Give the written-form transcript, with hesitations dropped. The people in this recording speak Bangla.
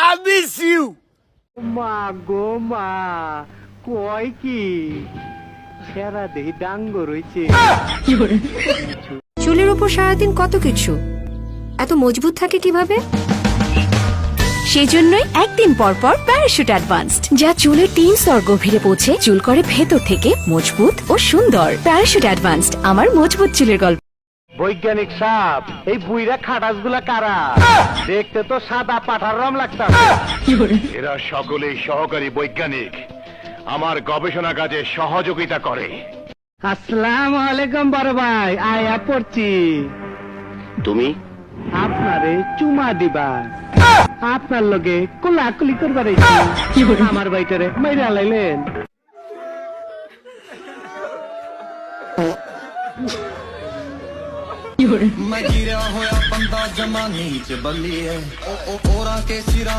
I miss you. মা গো মা, কয় কি সেরা দেহি ডাঙ্গ রয়েছে। চুলের উপর সারাদিন কত কিছু, এত মজবুত থাকে কিভাবে? সেজন্যই একদিন পর পর প্যারাশুট অ্যাডভান্সড, যা চুলের 3 স্তর গভীরে পৌঁছে চুল করে ভেতর থেকে মজবুত ও সুন্দর। প্যারাশুট অ্যাডভান্সড, আমার মজবুত চুলের গল্প। বৈজ্ঞানিক সাপ, এই বুইরা খাটাস গুলা কারা? দেখতে তো সাদা পাঠার রং লাগতাম। এরা সকলেই সহকারী বৈজ্ঞানিক, আমার গবেষণা কাজে সহযোগিতা করে। আসসালামু আলাইকুম বড় ভাই, আয়া পড়ছি। তুমি আপনারে চুমা দিবা, আপনার লগে কোলাকুলি করবার আমার বাইটারে মাইরা লাইলেন। मैं गिरा होया बंदा जमा नीच बल्ली है ओ ओरा के सिरा